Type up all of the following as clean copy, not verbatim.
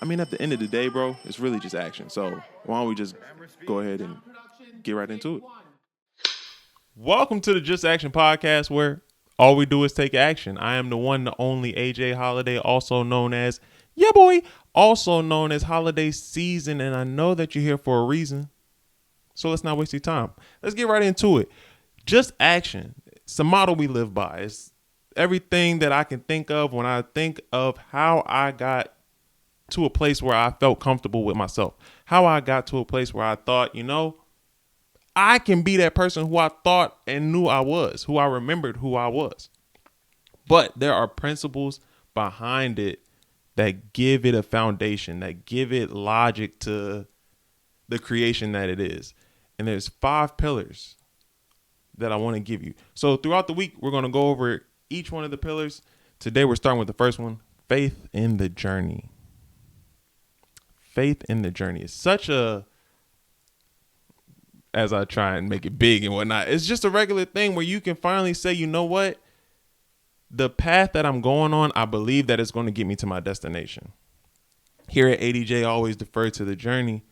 I mean, at the end of the day, bro, it's really just action. So why don't we just go ahead and get right into it? Welcome to the Just Action Podcast, where all we do is take action. I am the one, the only AJ Holiday, also known as Yeah Boy, also known as Holiday Season, and I know that you're here for a reason. So let's not waste your time. Let's get right into it. Just action. It's a model we live by. It's everything that I can think of when I think of how I got to a place where I felt comfortable with myself. How I got to a place where I thought, I can be that person who I thought and knew I was, who I remembered who I was. But there are principles behind it that give it a foundation, that give it logic to the creation that it is. And there's 5 pillars that I want to give you. So throughout the week, we're going to go over each one of the pillars. Today, we're starting with the first one, faith in the journey. Faith in the journey is such a, as I try and make it big and whatnot, it's just a regular thing where you can finally say, you know what? The path that I'm going on, I believe that it's going to get me to my destination. Here at ADJ, I always defer to the journey.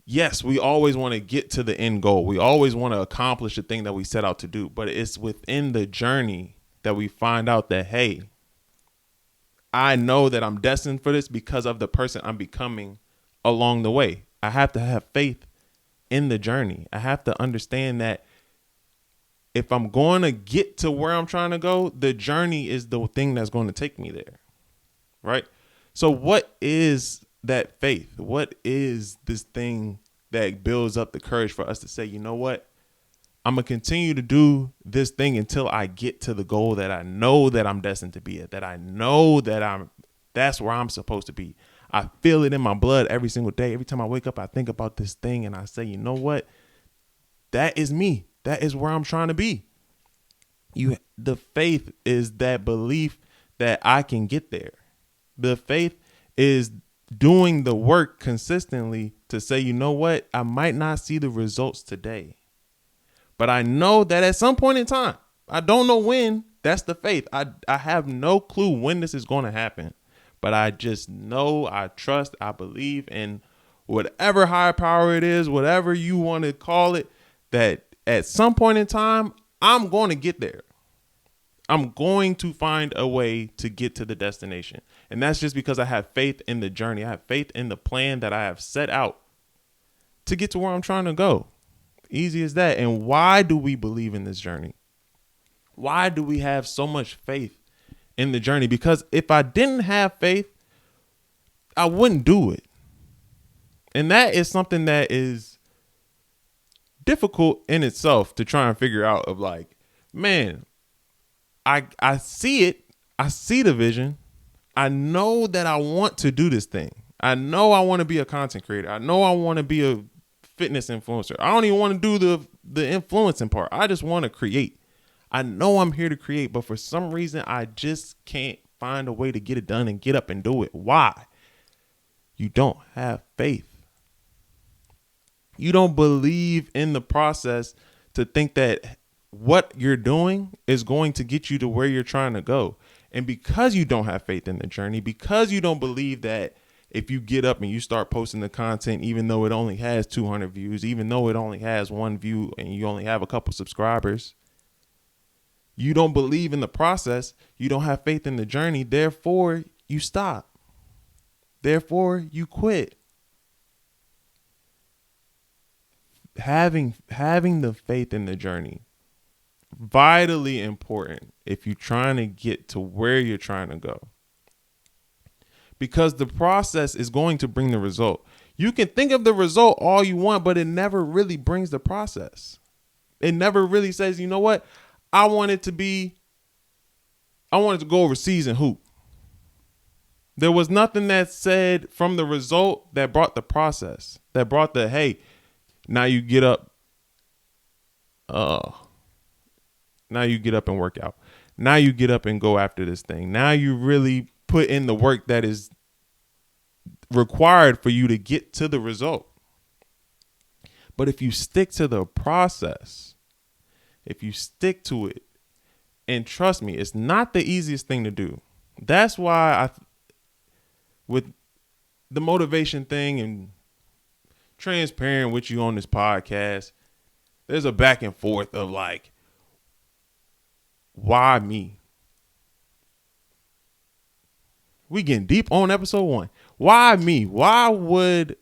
Yes, we always want to get to the end goal. We always want to accomplish the thing that we set out to do. But it's within the journey that we find out that, hey, I know that I'm destined for this because of the person I'm becoming along the way. I have to have faith in the journey. I have to understand that if I'm going to get to where I'm trying to go, the journey is the thing that's going to take me there. Right? So what is that faith? What is this thing that builds up the courage for us to say, you know what? I'm going to continue to do this thing until I get to the goal that I know that I'm destined to be at, that I know that that's where I'm supposed to be. I feel it in my blood every single day. Every time I wake up, I think about this thing and I say, you know what? That is me. That is where I'm trying to be. The faith is that belief that I can get there. The faith is doing the work consistently to say, you know what? I might not see the results today, but I know that at some point in time, I don't know when, that's the faith. I have no clue when this is going to happen, but I just know, I trust, I believe in whatever higher power it is, whatever you want to call it, that at some point in time, I'm going to get there. I'm going to find a way to get to the destination. And that's just because I have faith in the journey. I have faith in the plan that I have set out to get to where I'm trying to go. Easy as that. And why do we believe in this journey? Why do we have so much faith in the journey? Because if I didn't have faith, I wouldn't do it. And that is something that is difficult in itself to try and figure out of like, man, I see it. I see the vision. I know that I want to do this thing. I know I want to be a content creator. I know I want to be a fitness influencer. I don't even want to do the influencing part. I just want to create. I know I'm here to create, but for some reason, I just can't find a way to get it done and get up and do it. Why? You don't have faith. You don't believe in the process to think that what you're doing is going to get you to where you're trying to go. And because you don't have faith in the journey, because you don't believe that if you get up and you start posting the content, even though it only has 200 views, even though it only has 1 view and you only have a couple subscribers, you don't believe in the process. You don't have faith in the journey. Therefore, you stop. Therefore, you quit. Having the faith in the journey, vitally important if you're trying to get to where you're trying to go. Because the process is going to bring the result. You can think of the result all you want, but it never really brings the process. It never really says, you know what? I wanted to go overseas and hoop. There was nothing that said from the result that brought the process, that brought the, hey, now you get up. Now you get up and work out. Now you get up and go after this thing. Now you really put in the work that is required for you to get to the result. But if you stick to the process, if you stick to it, and trust me, it's not the easiest thing to do. That's why with the motivation thing and transparent with you on this podcast, there's a back and forth of like, why me? We getting deep on episode 1. Why me? Why would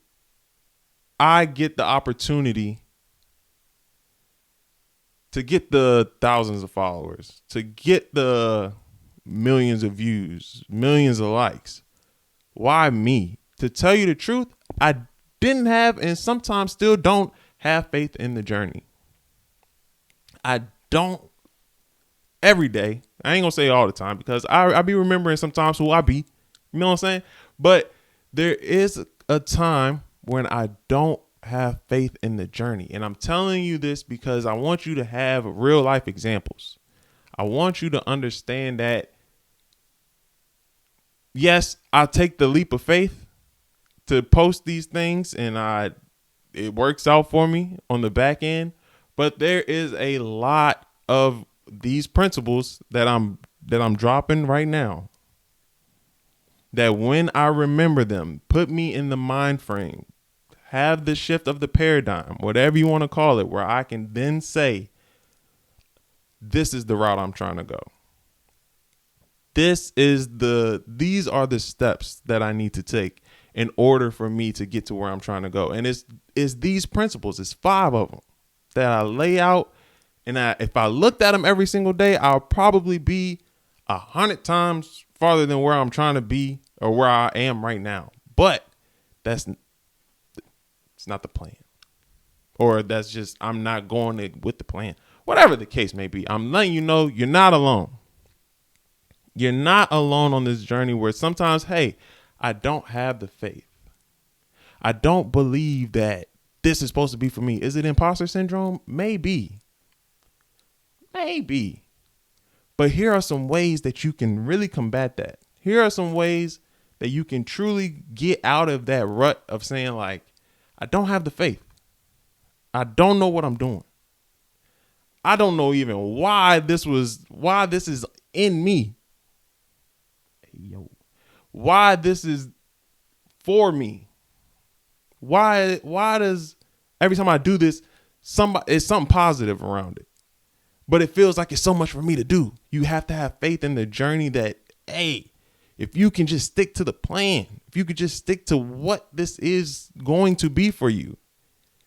I get the opportunity to get the thousands of followers, to get the millions of views, millions of likes? Why me? To tell you the truth, I didn't have and sometimes still don't have faith in the journey. I don't every day. I ain't gonna say all the time because I be remembering sometimes who I be. You know what I'm saying? But there is a time when I don't have faith in the journey. And I'm telling you this because I want you to have real life examples. I want you to understand that, yes, I take the leap of faith to post these things and it works out for me on the back end. But there is a lot of these principles that I'm dropping right now that when I remember them, put me in the mind frame, have the shift of the paradigm, whatever you want to call it, where I can then say, this is the route I'm trying to go. These are the steps that I need to take in order for me to get to where I'm trying to go. And it's these principles, it's 5 of them that I lay out. And if I looked at them every single day, I'll probably be 100 times farther than where I'm trying to be or where I am right now. But it's not the plan. Or that's just, I'm not going with the plan. Whatever the case may be, I'm letting you know you're not alone. You're not alone on this journey where sometimes, hey, I don't have the faith. I don't believe that this is supposed to be for me. Is it imposter syndrome? Maybe. But here are some ways that you can really combat that. Here are some ways that you can truly get out of that rut of saying like, I don't have the faith. I don't know what I'm doing. I don't know even why this is in me. Why this is for me. Why does every time I do this, it's something positive around it. But it feels like it's so much for me to do. You have to have faith in the journey that, hey, if you can just stick to the plan, if you could just stick to what this is going to be for you,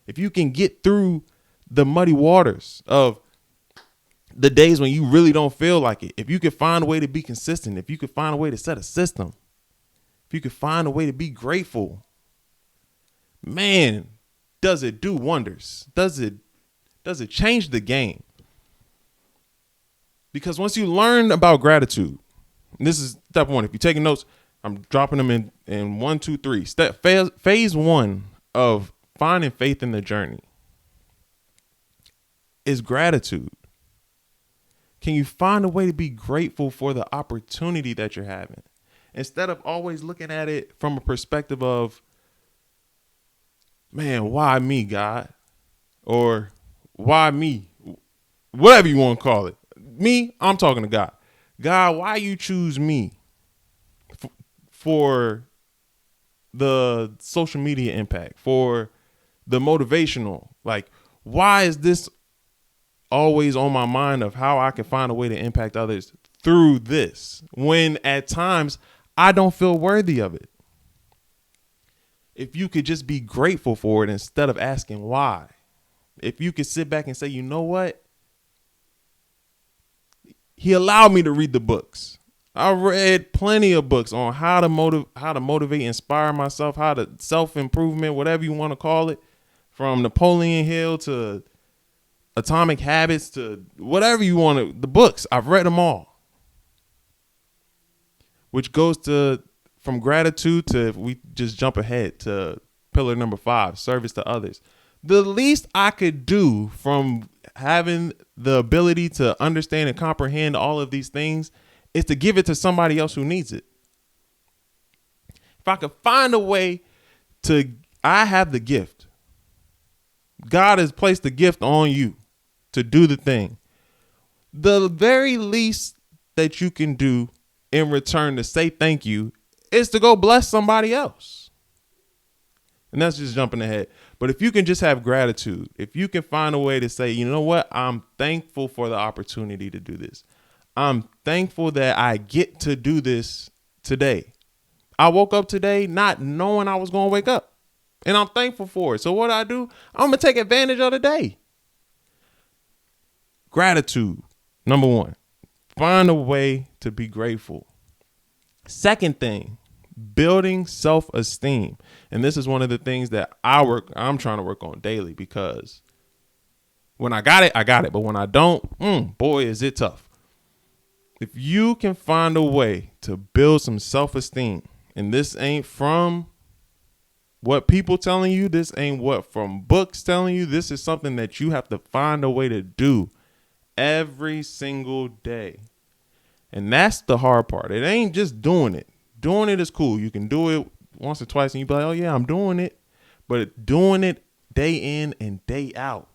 if you can get through the muddy waters of the days when you really don't feel like it, if you could find a way to be consistent, if you could find a way to set a system, if you could find a way to be grateful, man, does it do wonders? Does it change the game? Because once you learn about gratitude, and this is step 1. If you're taking notes, I'm dropping them in 1, 2, 3. Phase 1 of finding faith in the journey is gratitude. Can you find a way to be grateful for the opportunity that you're having? Instead of always looking at it from a perspective of, man, why me, God? Or why me? Whatever you want to call it. Me, I'm talking to God. God, why you choose me for the social media impact, for the motivational? Like, why is this always on my mind of how I can find a way to impact others through this when at times I don't feel worthy of it? If you could just be grateful for it instead of asking why. If you could sit back and say, you know what? He allowed me to read the books. I read plenty of books on how to motivate, inspire myself, how to self-improvement, whatever you want to call it, from Napoleon Hill to Atomic Habits to whatever you want to, the books. I've read them all. Which goes to from gratitude to, if we just jump ahead to pillar number 5, service to others. The least I could do from having the ability to understand and comprehend all of these things is to give it to somebody else who needs it. If I could find a way I have the gift. God has placed the gift on you to do the thing. The very least that you can do in return to say thank you is to go bless somebody else. And that's just jumping ahead. But if you can just have gratitude, if you can find a way to say, you know what, I'm thankful for the opportunity to do this. I'm thankful that I get to do this today. I woke up today not knowing I was going to wake up. And I'm thankful for it. So what I do, I'm going to take advantage of the day. Gratitude, number one. Find a way to be grateful. Second thing, building self-esteem. And this is one of the things that I'm trying to work on daily, because when I got it, I got it. But when I don't, boy, is it tough. If you can find a way to build some self-esteem, and this ain't from what people telling you, this ain't what from books telling you, this is something that you have to find a way to do every single day. And that's the hard part. It ain't just doing it. Doing it is cool. You can do it once or twice and you be like, oh yeah, I'm doing it. But doing it day in and day out,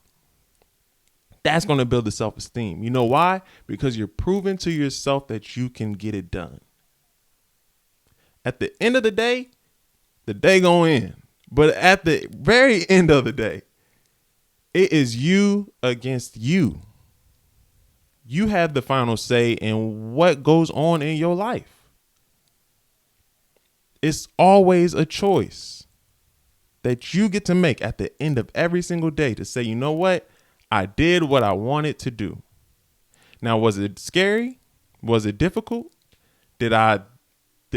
that's going to build the self-esteem. You know why? Because you're proving to yourself that you can get it done. At the end of the day going in. But at the very end of the day, it is you against you. You have the final say in what goes on in your life. It's always a choice that you get to make at the end of every single day to say, you know what? I did what I wanted to do. Now, was it scary? Was it difficult? Did I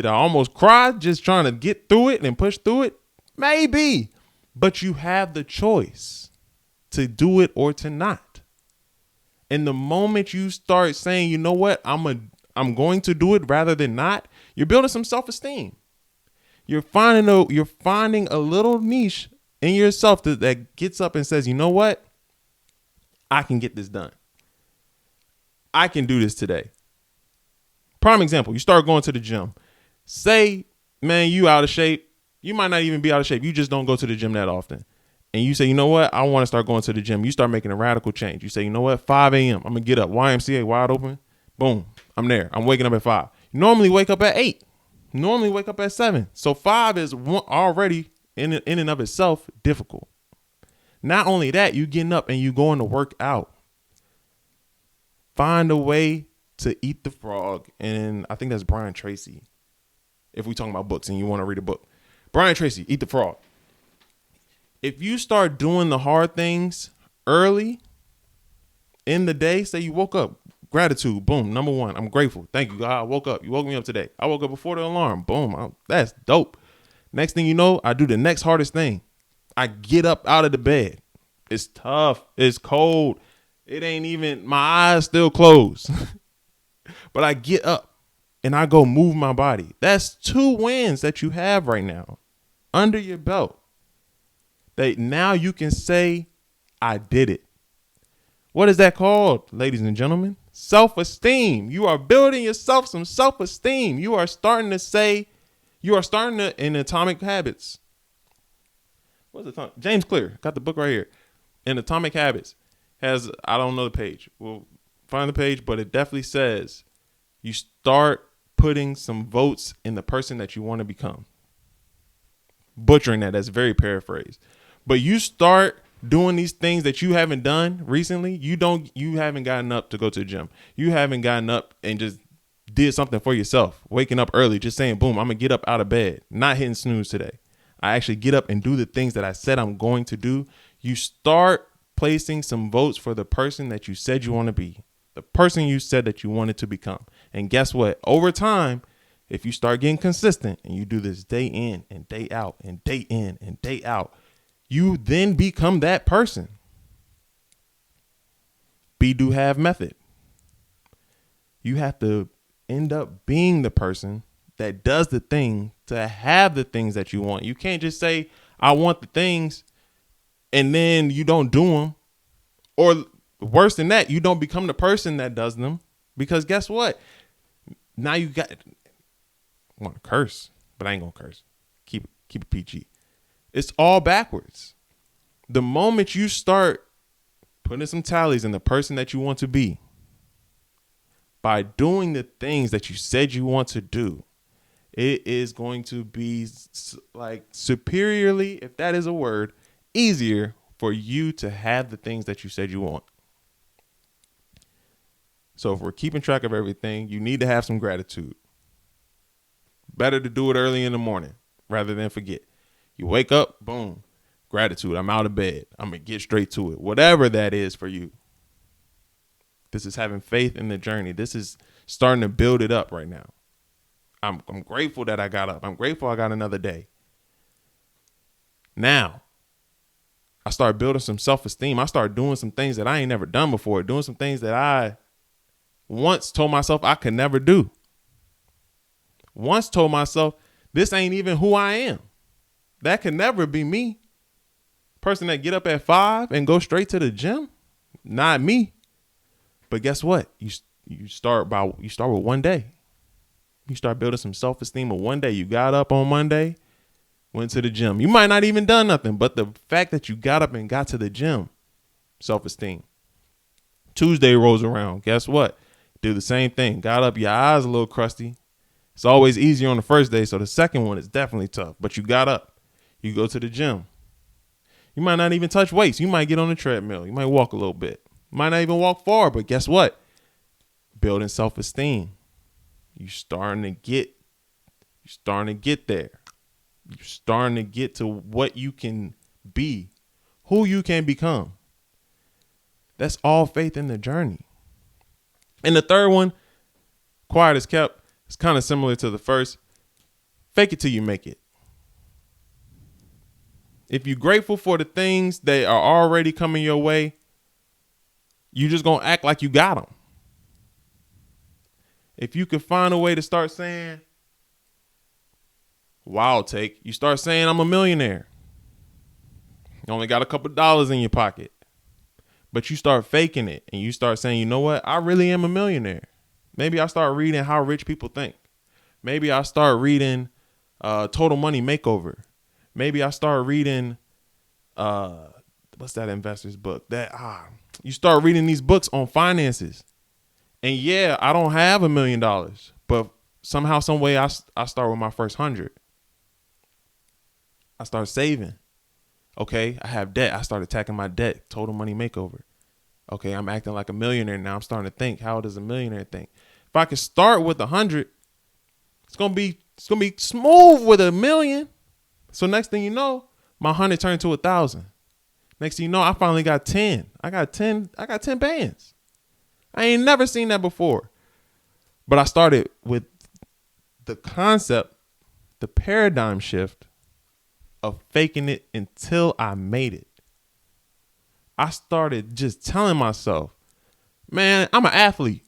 almost cry just trying to get through it and push through it? Maybe. But you have the choice to do it or to not. And the moment you start saying, you know what, I'm going to do it rather than not, you're building some self-esteem. You're finding a little niche in yourself that gets up and says, you know what, I can get this done. I can do this today. Prime example, you start going to the gym. Say, man, you out of shape. You might not even be out of shape. You just don't go to the gym that often. And you say, you know what? I want to start going to the gym. You start making a radical change. You say, you know what? 5 a.m. I'm going to get up. YMCA wide open. Boom. I'm there. I'm waking up at 5. You normally wake up at 8. Normally wake up at 7. So 5 is already in and of itself difficult. Not only that, you getting up and you going to work out. Find a way to eat the frog. And I think that's Brian Tracy. If we talking about books and you want to read a book. Brian Tracy, Eat the Frog. If you start doing the hard things early in the day, say you woke up, gratitude, boom, number one, I'm grateful. Thank you, God, I woke up. You woke me up today. I woke up before the alarm. Boom, that's dope. Next thing you know, I do the next hardest thing. I get up out of the bed. It's tough. It's cold. It ain't even, my eyes still closed. But I get up and I go move my body. That's 2 wins that you have right now under your belt. That now you can say, I did it. What is that called, ladies and gentlemen? Self-esteem. You are building yourself some self-esteem. You are starting to, in Atomic Habits. What's it? James Clear, got the book right here. In Atomic Habits has, I don't know the page. We'll find the page, but it definitely says you start putting some votes in the person that you want to become. Butchering that's very paraphrased. But you start doing these things that you haven't done recently. You haven't gotten up to go to the gym. You haven't gotten up and just did something for yourself. Waking up early, just saying, boom, I'm going to get up out of bed. Not hitting snooze today. I actually get up and do the things that I said I'm going to do. You start placing some votes for the person that you said you want to be. The person you said that you wanted to become. And guess what? Over time, if you start getting consistent and you do this day in and day out and day in and day out, you then become that person. Be, do, have method. You have to end up being the person that does the thing to have the things that you want. You can't just say, I want the things, and then you don't do them. Or worse than that, you don't become the person that does them. Because guess what? Now you got, I want to curse, but I ain't going to curse. Keep it PG. It's all backwards. The moment you start putting some tallies in the person that you want to be by doing the things that you said you want to do, it is going to be like superiorly, if that is a word, easier for you to have the things that you said you want. So if we're keeping track of everything, you need to have some gratitude. Better to do it early in the morning rather than forget. You wake up, boom, gratitude. I'm out of bed. I'm going to get straight to it. Whatever that is for you. This is having faith in the journey. This is starting to build it up right now. I'm grateful that I got up. I'm grateful I got another day. Now, I start building some self-esteem. I start doing some things that I ain't never done before, doing some things that I once told myself I could never do. Once told myself, this ain't even who I am. That could never be me. Person that get up at 5 and go straight to the gym, not me. But guess what? You start with one day. You start building some self-esteem of one day. You got up on Monday, went to the gym. You might not even done nothing, but the fact that you got up and got to the gym, self-esteem. Tuesday rolls around. Guess what? Do the same thing. Got up, your eyes a little crusty. It's always easier on the first day, so the second one is definitely tough. But you got up. You go to the gym. You might not even touch weights. You might get on the treadmill. You might walk a little bit. You might not even walk far, but guess what? Building self-esteem. You're starting to get there. You're starting to get to what you can be, who you can become. That's all faith in the journey. And the third one, quiet as kept, it's kind of similar to the first. Fake it till you make it. If you're grateful for the things that are already coming your way, you just going to act like you got them. If you can find a way to start saying, wild take, you start saying, I'm a millionaire. You only got a couple dollars in your pocket. But you start faking it and you start saying, you know what? I really am a millionaire. Maybe I start reading How Rich People Think. Maybe I start reading Total Money Makeover. Maybe I start reading, what's that investor's book? You start reading these books on finances. And yeah, I don't have $1 million, but somehow, some way I start with my first 100. I start saving. Okay, I have debt. I start attacking my debt. Total Money Makeover. Okay, I'm acting like a millionaire now. I'm starting to think, how does a millionaire think? If I could start with 100, it's gonna be smooth with $1 million. So next thing you know, my 100 turned to 1,000. Next thing you know, I finally got 10. I got 10 bands. I ain't never seen that before. But I started with the concept, the paradigm shift of faking it until I made it. I started just telling myself, man, I'm an athlete.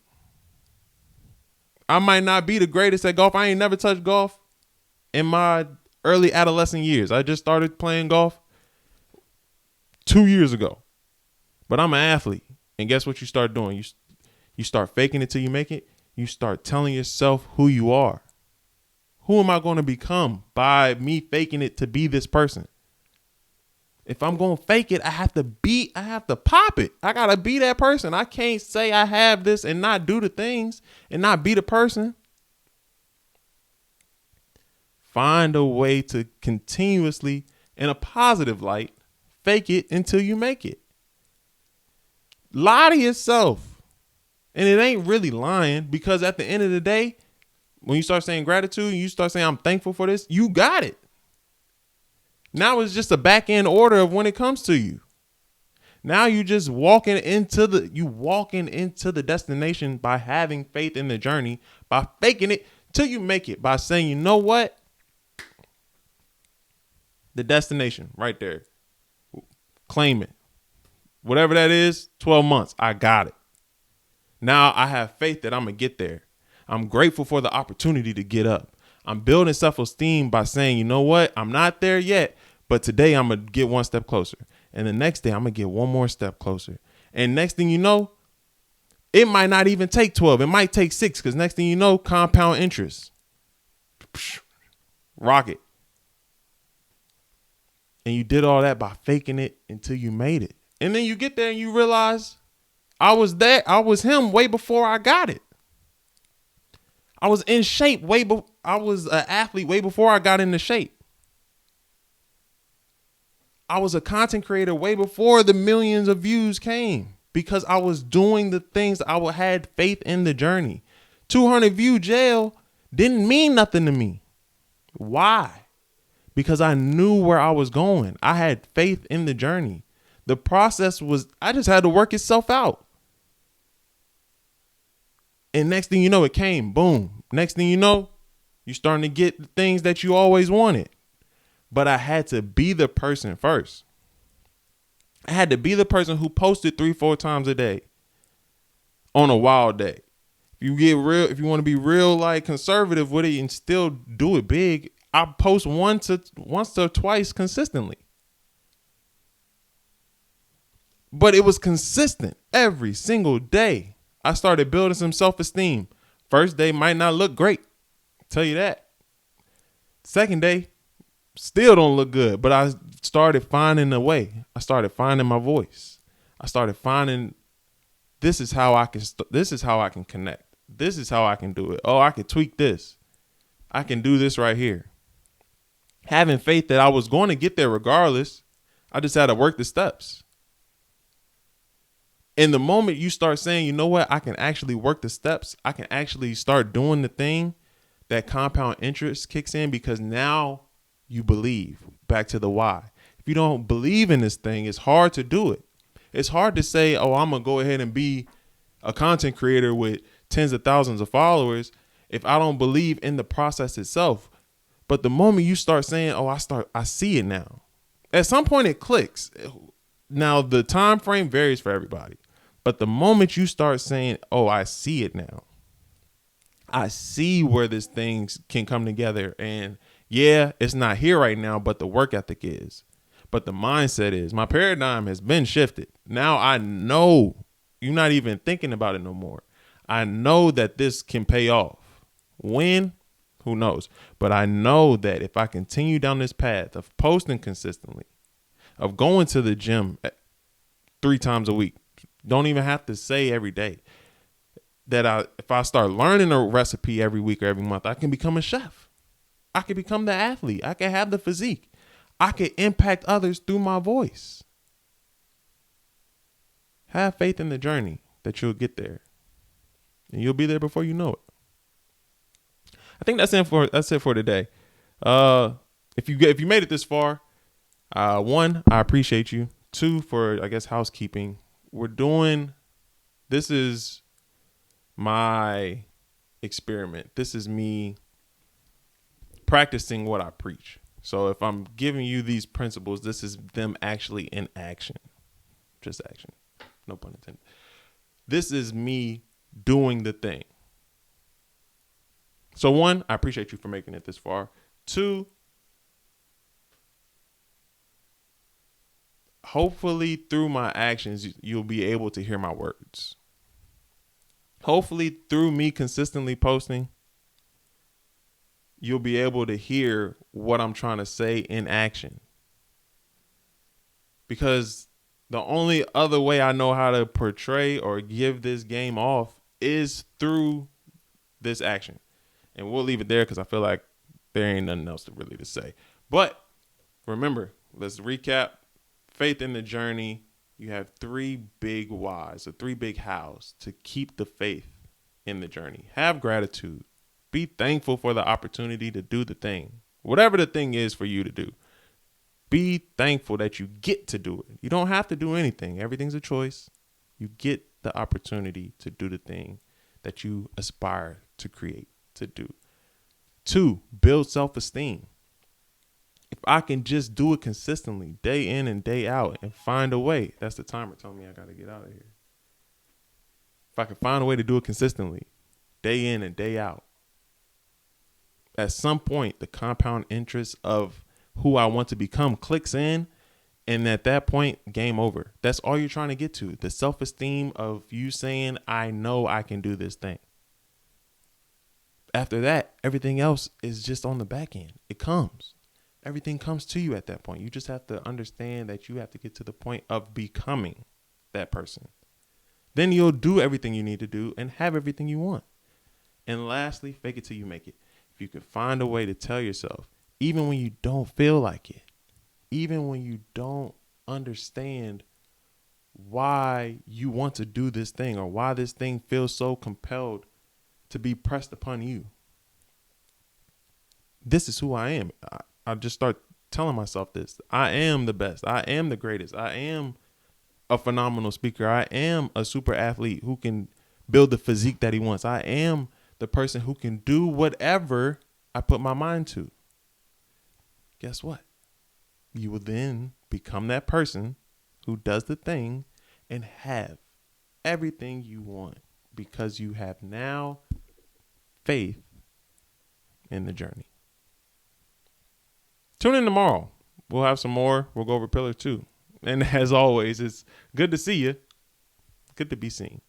I might not be the greatest at golf. I ain't never touched golf in my early adolescent years. I just started playing golf 2 years ago. But I'm an athlete. And guess what you start doing? You start faking it till you make it. You start telling yourself who you are. Who am I going to become by me faking it to be this person? If I'm going to fake it, I have to pop it. I got to be that person. I can't say I have this and not do the things and not be the person. Find a way to continuously, in a positive light, fake it until you make it. Lie to yourself. And it ain't really lying, because at the end of the day, when you start saying gratitude, you start saying, I'm thankful for this, you got it. Now it's just a back end order of when it comes to you. Now you just walking into the destination by having faith in the journey, by faking it till you make it, by saying, you know what? The destination right there. Claim it. Whatever that is, 12 months, I got it. Now I have faith that I'm going to get there. I'm grateful for the opportunity to get up. I'm building self-esteem by saying, you know what? I'm not there yet, but today I'm going to get one step closer. And the next day I'm going to get one more step closer. And next thing you know, it might not even take 12. It might take 6, because next thing you know, compound interest. Rocket. And you did all that by faking it until you made it. And then you get there and you realize I was him way before I got it. I was in shape I was an athlete way before I got into shape. I was a content creator way before the millions of views came because I was doing the things I had faith in the journey. 200 view jail didn't mean nothing to me. Why? Because I knew where I was going. I had faith in the journey. The process was, I just had to work itself out. And next thing you know, it came. Boom. Next thing you know, you're starting to get the things that you always wanted. But I had to be the person first. I had to be the person who posted 3-4 times a day on a wild day. If you want to be real like conservative with it and still do it big, I post once or twice consistently. But it was consistent every single day. I started building some self-esteem. First day might not look great. I'll tell you that. Second day, still don't look good, but I started finding a way. I started finding my voice. I started finding this is how I can connect. This is how I can do it. Oh, I can tweak this. I can do this right here. Having faith that I was going to get there regardless. I just had to work the steps. And the moment you start saying, you know what, I can actually work the steps. I can actually start doing the thing, that compound interest kicks in because now you believe. Back to the why. If you don't believe in this thing, it's hard to do it. It's hard to say, oh, I'm going to go ahead and be a content creator with tens of thousands of followers if I don't believe in the process itself. But the moment you start saying, oh, I see it now. At some point it clicks. Now the time frame varies for everybody. But the moment you start saying, oh, I see it now. I see where this thing can come together. And yeah, it's not here right now, but the work ethic is. But the mindset is. My paradigm has been shifted. Now I know you're not even thinking about it no more. I know that this can pay off. When? Who knows? But I know that if I continue down this path of posting consistently, of going to the gym 3 times a week, don't even have to say every day, that if I start learning a recipe every week or every month, I can become a chef. I can become the athlete. I can have the physique. I can impact others through my voice. Have faith in the journey that you'll get there. And you'll be there before you know it. I think that's it for today. If you made it this far, 1, I appreciate you. 2, for I guess housekeeping. This is my experiment. This is me practicing what I preach. So if I'm giving you these principles, this is them actually in action. Just action. No pun intended. This is me doing the thing. So 1, I appreciate you for making it this far. 2, hopefully through my actions, you'll be able to hear my words. Hopefully through me consistently posting, you'll be able to hear what I'm trying to say in action. Because the only other way I know how to portray or give this game off is through this action. And we'll leave it there because I feel like there ain't nothing else to say. But remember, let's recap. Faith in the journey. You have 3 big whys or 3 big hows to keep the faith in the journey. Have gratitude. Be thankful for the opportunity to do the thing. Whatever the thing is for you to do. Be thankful that you get to do it. You don't have to do anything. Everything's a choice. You get the opportunity to do the thing that you aspire to create, to do. 2, build self-esteem. If I can just do it consistently, day in and day out, and find a way, that's the timer telling me I got to get out of here. If I can find a way to do it consistently, day in and day out, at some point, the compound interest of who I want to become clicks in. And at that point, game over. That's all you're trying to get to. The self-esteem of you saying, I know I can do this thing. After that, everything else is just on the back end. It comes. Everything comes to you at that point. You just have to understand that you have to get to the point of becoming that person. Then you'll do everything you need to do and have everything you want. And lastly, fake it till you make it. If you can find a way to tell yourself, even when you don't feel like it, even when you don't understand why you want to do this thing or why this thing feels so compelled to be pressed upon you. This is who I am. I just start telling myself this. I am the best. I am the greatest. I am a phenomenal speaker. I am a super athlete who can build the physique that he wants. I am the person who can do whatever I put my mind to. Guess what? You will then become that person who does the thing and have everything you want because you have now faith in the journey. Tune in tomorrow. We'll have some more. We'll go over pillar 2. And as always, it's good to see you. Good to be seen.